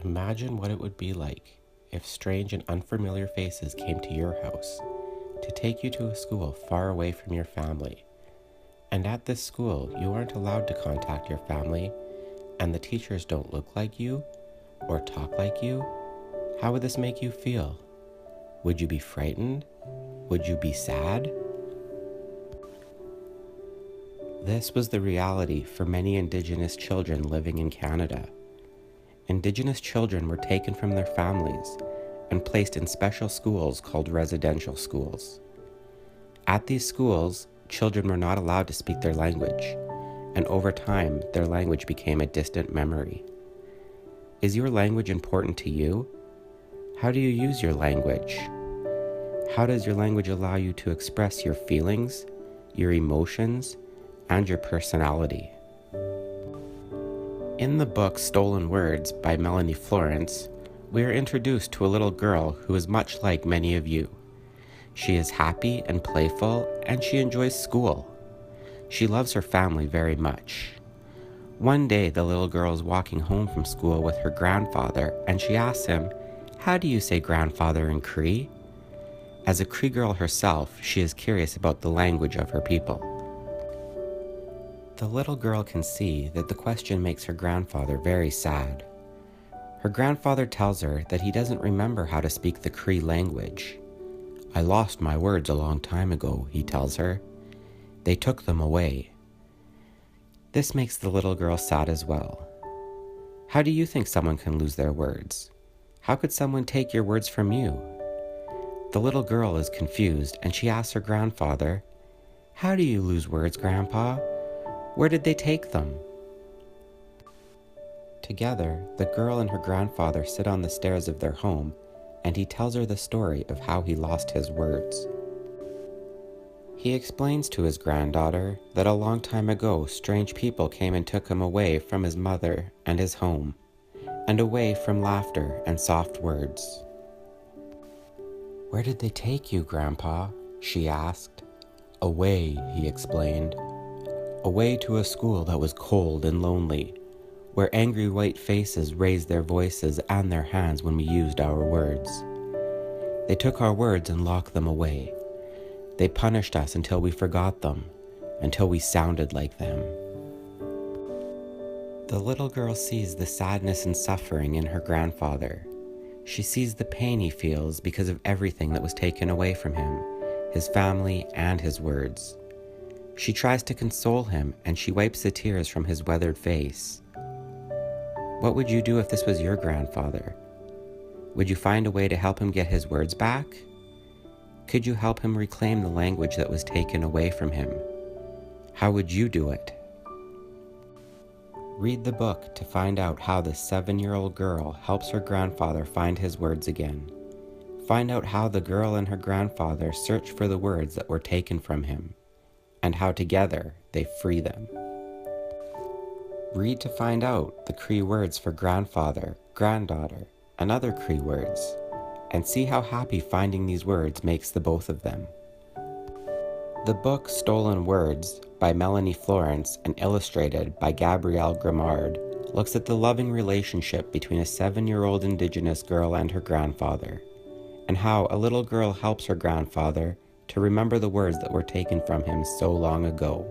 Imagine what it would be like if strange and unfamiliar faces came to your house to take you to a school far away from your family. And at this school, you aren't allowed to contact your family, and the teachers don't look like you or talk like you. How would this make you feel? Would you be frightened? Would you be sad? This was the reality for many Indigenous children living in Canada. Indigenous children were taken from their families and placed in special schools called residential schools. At these schools, children were not allowed to speak their language, and over time, their language became a distant memory. Is your language important to you? How do you use your language? How does your language allow you to express your feelings, your emotions, and your personality? In the book Stolen Words by Melanie Florence, we are introduced to a little girl who is much like many of you. She is happy and playful, and she enjoys school. She loves her family very much. One day, the little girl is walking home from school with her grandfather, and she asks him, "How do you say grandfather in Cree?" As a Cree girl herself, she is curious about the language of her people. The little girl can see that the question makes her grandfather very sad. Her grandfather tells her that he doesn't remember how to speak the Cree language. "I lost my words a long time ago," he tells her. "They took them away." This makes the little girl sad as well. How do you think someone can lose their words? How could someone take your words from you? The little girl is confused, and she asks her grandfather, "How do you lose words, Grandpa? Where did they take them?" Together, the girl and her grandfather sit on the stairs of their home, and he tells her the story of how he lost his words. He explains to his granddaughter that a long time ago, strange people came and took him away from his mother and his home, and away from laughter and soft words. "Where did they take you, Grandpa?" she asked. "Away," he explained. "Away to a school that was cold and lonely, where angry white faces raised their voices and their hands when we used our words. They took our words and locked them away. They punished us until we forgot them, until we sounded like them." The little girl sees the sadness and suffering in her grandfather. She sees the pain he feels because of everything that was taken away from him, his family and his words. She tries to console him, and she wipes the tears from his weathered face. What would you do if this was your grandfather? Would you find a way to help him get his words back? Could you help him reclaim the language that was taken away from him? How would you do it? Read the book to find out how the 7-year-old girl helps her grandfather find his words again. Find out how the girl and her grandfather search for the words that were taken from him, and how together they free them. Read to find out the Cree words for grandfather, granddaughter, and other Cree words, and see how happy finding these words makes the both of them. The book Stolen Words by Melanie Florence and illustrated by Gabrielle Grimard looks at the loving relationship between a 7-year-old Indigenous girl and her grandfather, and how a little girl helps her grandfather to remember the words that were taken from him so long ago.